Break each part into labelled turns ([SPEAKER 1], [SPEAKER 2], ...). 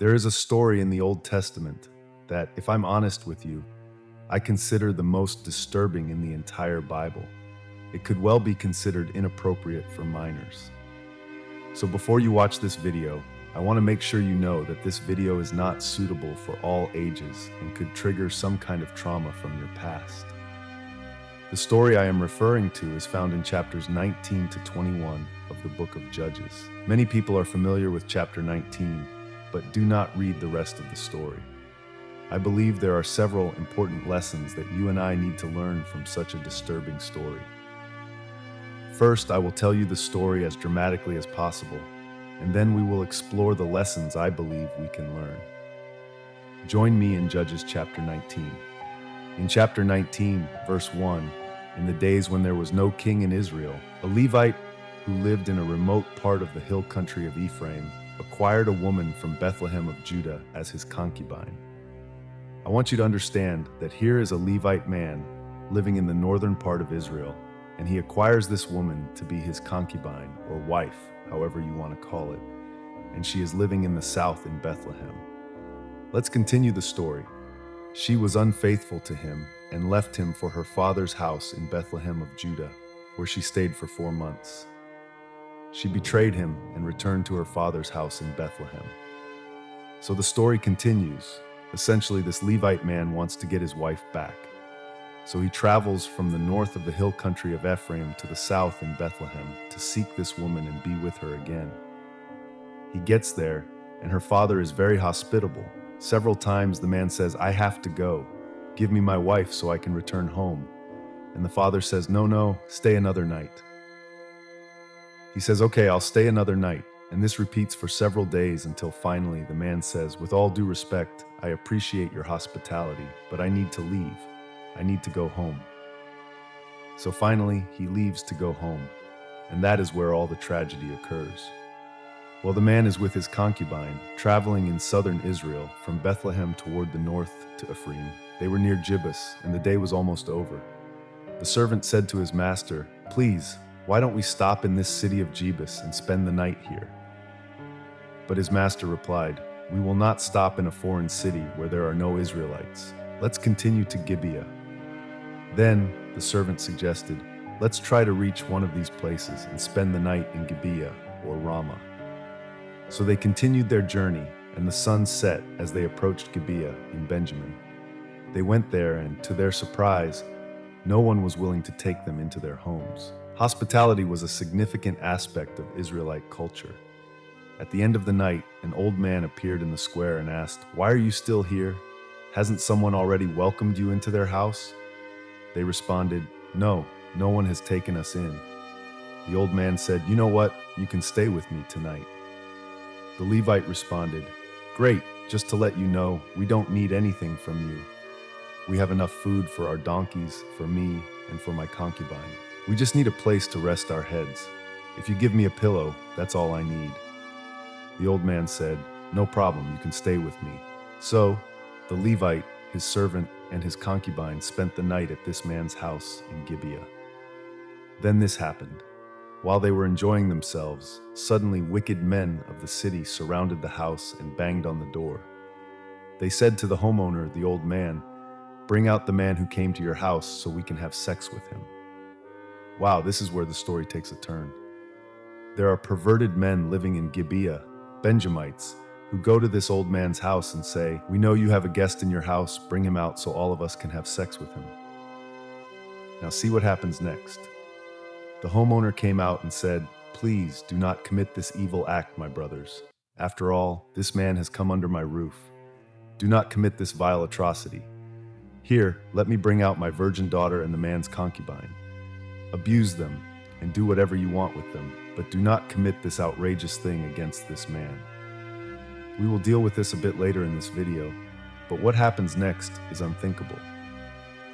[SPEAKER 1] There is a story in the Old Testament that, if I'm honest with you, I consider the most disturbing in the entire Bible. It could well be considered inappropriate for minors. So before you watch this video, I want to make sure you know that this video is not suitable for all ages and could trigger some kind of trauma from your past. The story I am referring to is found in chapters 19 to 21 of the book of Judges. Many people are familiar with chapter 19, but do not read the rest of the story. I believe there are several important lessons that you and I need to learn from such a disturbing story. First, I will tell you the story as dramatically as possible, and then we will explore the lessons I believe we can learn. Join me in Judges chapter 19. In chapter 19, verse 1, in the days when there was no king in Israel, a Levite who lived in a remote part of the hill country of Ephraim acquired a woman from Bethlehem of Judah as his concubine. I want you to understand that here is a Levite man living in the northern part of Israel, and he acquires this woman to be his concubine, or wife, however you want to call it, and she is living in the south in Bethlehem. Let's continue the story. She was unfaithful to him and left him for her father's house in Bethlehem of Judah, where she stayed for 4 months. She betrayed him and returned to her father's house in Bethlehem. So the story continues. Essentially, this Levite man wants to get his wife back. So he travels from the north of the hill country of Ephraim to the south in Bethlehem to seek this woman and be with her again. He gets there, and her father is very hospitable. Several times the man says, "I have to go. Give me my wife so I can return home." And the father says, No, stay another night. He says, "Okay, I'll stay another night." And this repeats for several days until finally the man says, "With all due respect, I appreciate your hospitality, but I need to leave. I need to go home." So finally, he leaves to go home, and that is where all the tragedy occurs. Well, the man is with his concubine, traveling in southern Israel from Bethlehem toward the north to Ephraim. They were near Jebus, and the day was almost over. The servant said to his master, "Please, why don't we stop in this city of Jebus and spend the night here?" But his master replied, "We will not stop in a foreign city where there are no Israelites. Let's continue to Gibeah." Then the servant suggested, "Let's try to reach one of these places and spend the night in Gibeah or Ramah." So they continued their journey, and the sun set as they approached Gibeah in Benjamin. They went there, and to their surprise, no one was willing to take them into their homes. Hospitality was a significant aspect of Israelite culture. At the end of the night, an old man appeared in the square and asked, "Why are you still here? Hasn't someone already welcomed you into their house?" They responded, No one has taken us in." The old man said, "You know what? You can stay with me tonight." The Levite responded, "Great, just to let you know, we don't need anything from you. We have enough food for our donkeys, for me, and for my concubine. We just need a place to rest our heads. If you give me a pillow, that's all I need." The old man said, "No problem, you can stay with me." So the Levite, his servant, and his concubine spent the night at this man's house in Gibeah. Then this happened. While they were enjoying themselves, suddenly wicked men of the city surrounded the house and banged on the door. They said to the homeowner, the old man, "Bring out the man who came to your house so we can have sex with him." Wow, this is where the story takes a turn. There are perverted men living in Gibeah, Benjamites, who go to this old man's house and say, "We know you have a guest in your house, bring him out so all of us can have sex with him." Now see what happens next. The homeowner came out and said, "Please do not commit this evil act, my brothers. After all, this man has come under my roof. Do not commit this vile atrocity. Here, let me bring out my virgin daughter and the man's concubine. Abuse them and do whatever you want with them, but do not commit this outrageous thing against this man." We will deal with this a bit later in this video, but what happens next is unthinkable.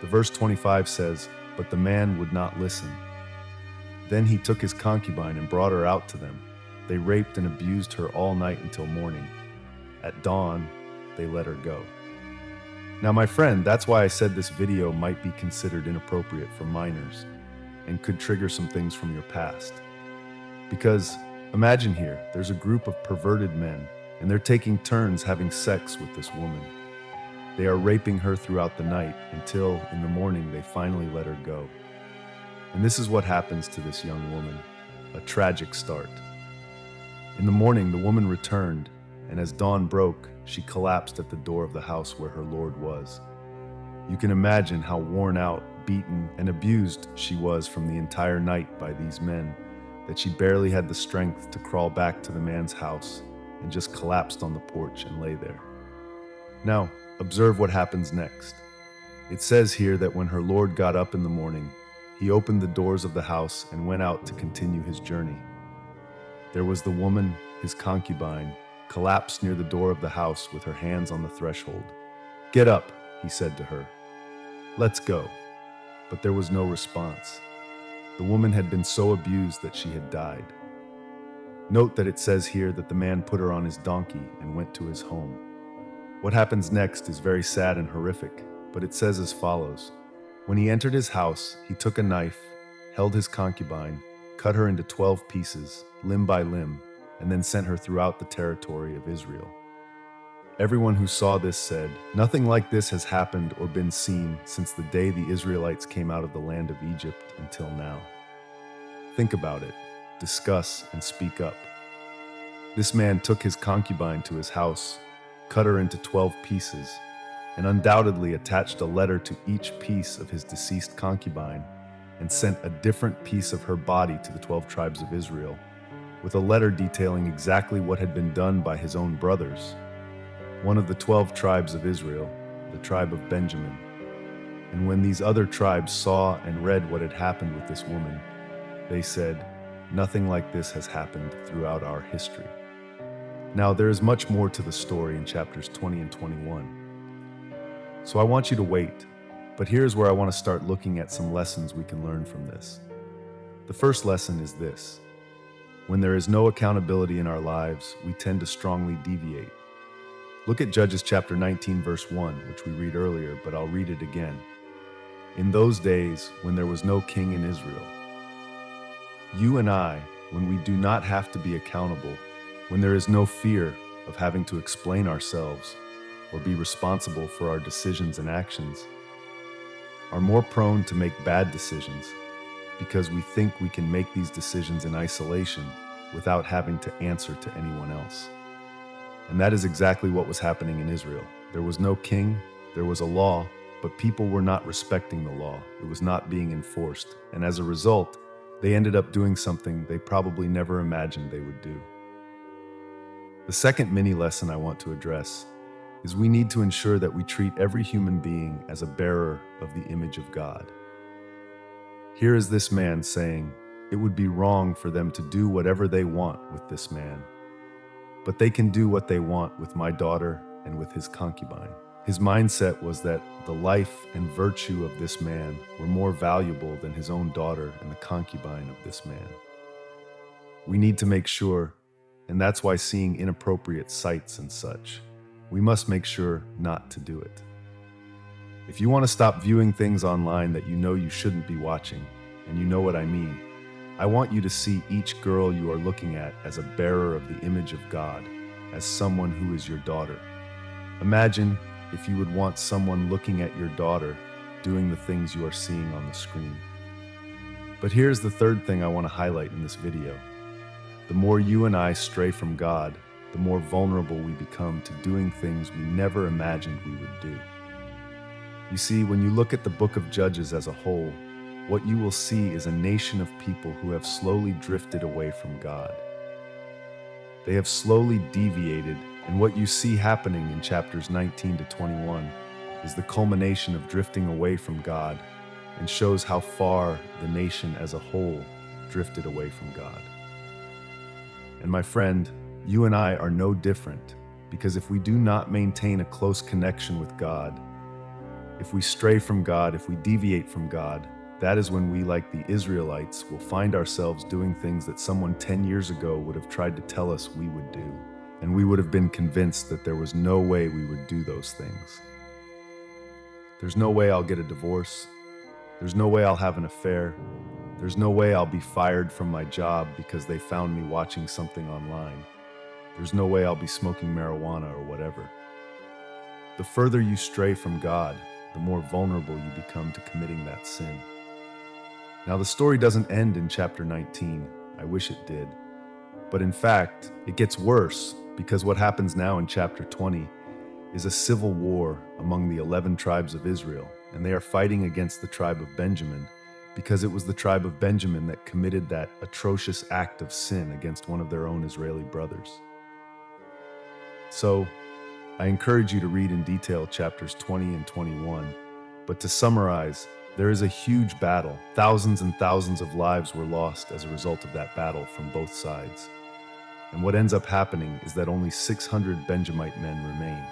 [SPEAKER 1] The verse 25 says, "But the man would not listen. Then he took his concubine and brought her out to them. They raped and abused her all night until morning. At dawn, they let her go." Now, my friend, that's why I said this video might be considered inappropriate for minors and could trigger some things from your past. Because imagine here, there's a group of perverted men and they're taking turns having sex with this woman. They are raping her throughout the night until, in the morning, they finally let her go. And this is what happens to this young woman, a tragic start. In the morning, the woman returned, and as dawn broke, she collapsed at the door of the house where her Lord was. You can imagine how worn out, beaten, and abused she was from the entire night by these men, that she barely had the strength to crawl back to the man's house and just collapsed on the porch and lay there. Now, observe what happens next. It says here that when her Lord got up in the morning, he opened the doors of the house and went out to continue his journey. There was the woman, his concubine, collapsed near the door of the house with her hands on the threshold. "Get up," he said to her. "Let's go." But there was no response. The woman had been so abused that she had died. Note that it says here that the man put her on his donkey and went to his home. What happens next is very sad and horrific, but it says as follows. When he entered his house, he took a knife, held his concubine, cut her into 12 pieces, limb by limb, and then sent her throughout the territory of Israel. Everyone who saw this said, "Nothing like this has happened or been seen since the day the Israelites came out of the land of Egypt until now." Think about it, discuss, and speak up. This man took his concubine to his house, cut her into 12 pieces, and undoubtedly attached a letter to each piece of his deceased concubine, and sent a different piece of her body to the 12 tribes of Israel, with a letter detailing exactly what had been done by his own brothers. One of the 12 tribes of Israel, the tribe of Benjamin. And when these other tribes saw and read what had happened with this woman, they said, "Nothing like this has happened throughout our history." Now, there is much more to the story in chapters 20 and 21. So I want you to wait, but here's where I want to start looking at some lessons we can learn from this. The first lesson is this. When there is no accountability in our lives, we tend to strongly deviate. Look at Judges chapter 19, verse 1, which we read earlier, but I'll read it again. "In those days, when there was no king in Israel." You and I, when we do not have to be accountable, when there is no fear of having to explain ourselves or be responsible for our decisions and actions, are more prone to make bad decisions because we think we can make these decisions in isolation without having to answer to anyone else. And that is exactly what was happening in Israel. There was no king, there was a law, but people were not respecting the law. It was not being enforced. And as a result, they ended up doing something they probably never imagined they would do. The second mini lesson I want to address is we need to ensure that we treat every human being as a bearer of the image of God. Here is this man saying it would be wrong for them to do whatever they want with this man, but they can do what they want with my daughter and with his concubine. His mindset was that the life and virtue of this man were more valuable than his own daughter and the concubine of this man. We need to make sure, and that's why seeing inappropriate sites and such, we must make sure not to do it. If you want to stop viewing things online that you know you shouldn't be watching, and you know what I mean, I want you to see each girl you are looking at as a bearer of the image of God, as someone who is your daughter. Imagine if you would want someone looking at your daughter doing the things you are seeing on the screen. But here's the third thing I want to highlight in this video. The more you and I stray from God, the more vulnerable we become to doing things we never imagined we would do. You see, when you look at the book of Judges as a whole, what you will see is a nation of people who have slowly drifted away from God. They have slowly deviated, and what you see happening in chapters 19 to 21 is the culmination of drifting away from God and shows how far the nation as a whole drifted away from God. And my friend, you and I are no different, because if we do not maintain a close connection with God, if we stray from God, if we deviate from God, that is when we, like the Israelites, will find ourselves doing things that someone 10 years ago would have tried to tell us we would do, and we would have been convinced that there was no way we would do those things. There's no way I'll get a divorce. There's no way I'll have an affair. There's no way I'll be fired from my job because they found me watching something online. There's no way I'll be smoking marijuana or whatever. The further you stray from God, the more vulnerable you become to committing that sin. Now, the story doesn't end in chapter 19. I wish it did. But in fact, it gets worse because what happens now in chapter 20 is a civil war among the 11 tribes of Israel, and they are fighting against the tribe of Benjamin because it was the tribe of Benjamin that committed that atrocious act of sin against one of their own Israeli brothers. So, I encourage you to read in detail chapters 20 and 21, but to summarize, there is a huge battle. Thousands and thousands of lives were lost as a result of that battle from both sides. And what ends up happening is that only 600 Benjamite men remain.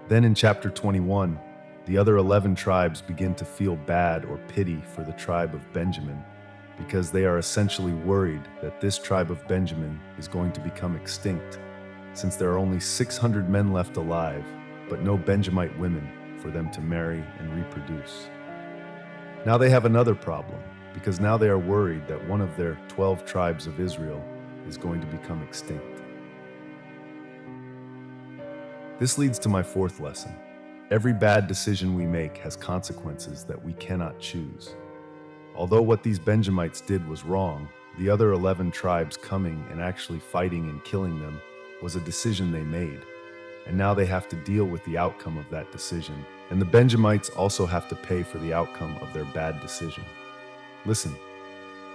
[SPEAKER 1] Then in chapter 21, the other 11 tribes begin to feel bad or pity for the tribe of Benjamin because they are essentially worried that this tribe of Benjamin is going to become extinct since there are only 600 men left alive, but no Benjamite women for them to marry and reproduce. Now they have another problem because now they are worried that one of their 12 tribes of Israel is going to become extinct. This leads to my fourth lesson. Every bad decision we make has consequences that we cannot choose. Although what these Benjamites did was wrong, the other 11 tribes coming and actually fighting and killing them was a decision they made. And now they have to deal with the outcome of that decision. And the Benjamites also have to pay for the outcome of their bad decision. Listen,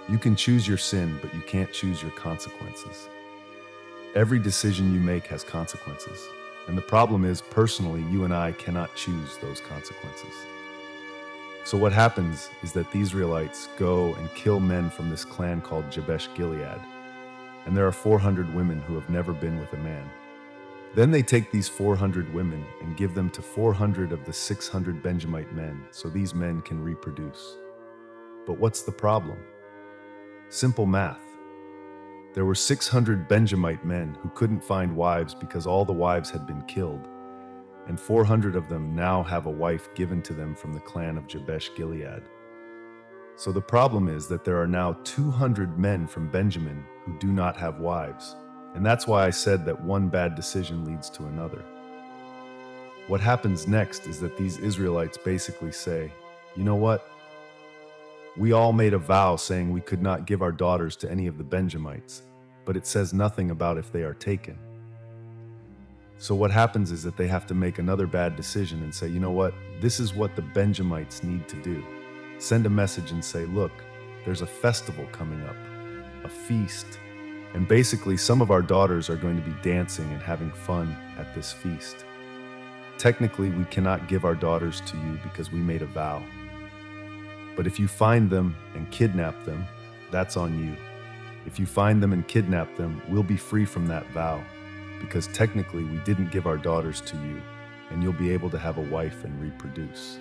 [SPEAKER 1] you can choose your sin, but you can't choose your consequences. Every decision you make has consequences. And the problem is, personally, you and I cannot choose those consequences. So what happens is that the Israelites go and kill men from this clan called Jabesh Gilead. And there are 400 women who have never been with a man. Then they take these 400 women and give them to 400 of the 600 Benjamite men so these men can reproduce. But what's the problem? Simple math. There were 600 Benjamite men who couldn't find wives because all the wives had been killed, and 400 of them now have a wife given to them from the clan of Jabesh Gilead. So the problem is that there are now 200 men from Benjamin who do not have wives, and that's why I said that one bad decision leads to another. What happens next is that these Israelites basically say, you know what? We all made a vow saying we could not give our daughters to any of the Benjamites, but it says nothing about if they are taken. So what happens is that they have to make another bad decision and say, you know what? This is what the Benjamites need to do. Send a message and say, look, there's a festival coming up, a feast. And basically, some of our daughters are going to be dancing and having fun at this feast. Technically, we cannot give our daughters to you because we made a vow. But if you find them and kidnap them, that's on you. If you find them and kidnap them, we'll be free from that vow, because technically we didn't give our daughters to you, and you'll be able to have a wife and reproduce.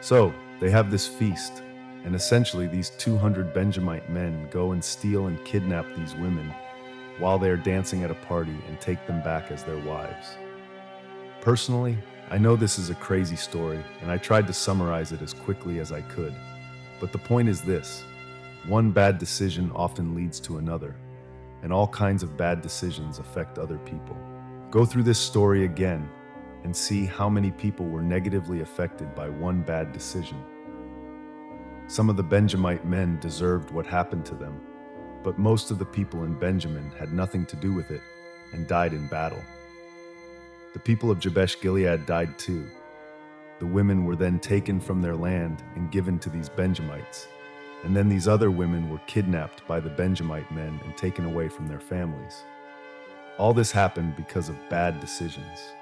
[SPEAKER 1] So, they have this feast, and essentially these 200 Benjamite men go and steal and kidnap these women while they are dancing at a party and take them back as their wives. Personally, I know this is a crazy story, and I tried to summarize it as quickly as I could. But the point is this: one bad decision often leads to another, and all kinds of bad decisions affect other people. Go through this story again and see how many people were negatively affected by one bad decision. Some of the Benjamite men deserved what happened to them, but most of the people in Benjamin had nothing to do with it and died in battle. The people of Jabesh Gilead died too. The women were then taken from their land and given to these Benjamites, and then these other women were kidnapped by the Benjamite men and taken away from their families. All this happened because of bad decisions.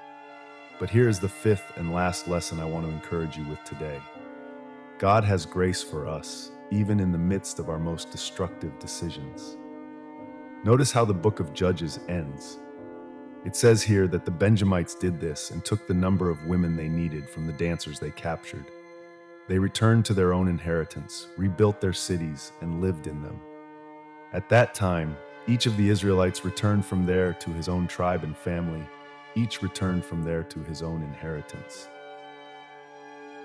[SPEAKER 1] But here is the fifth and last lesson I want to encourage you with today. God has grace for us, even in the midst of our most destructive decisions. Notice how the book of Judges ends. It says here that the Benjamites did this and took the number of women they needed from the dancers they captured. They returned to their own inheritance, rebuilt their cities, and lived in them. At that time, each of the Israelites returned from there to his own tribe and family. Each returned from there to his own inheritance.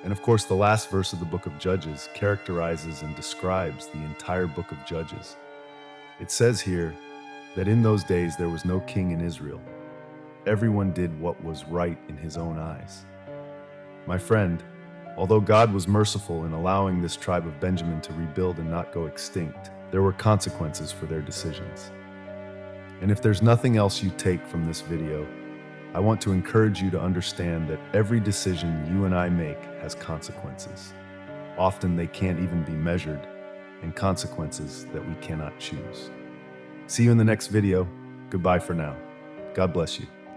[SPEAKER 1] And of course, the last verse of the book of Judges characterizes and describes the entire book of Judges. It says here, that in those days there was no king in Israel. Everyone did what was right in his own eyes. My friend, although God was merciful in allowing this tribe of Benjamin to rebuild and not go extinct, there were consequences for their decisions. And if there's nothing else you take from this video, I want to encourage you to understand that every decision you and I make has consequences. Often they can't even be measured, and consequences that we cannot choose. See you in the next video. Goodbye for now. God bless you.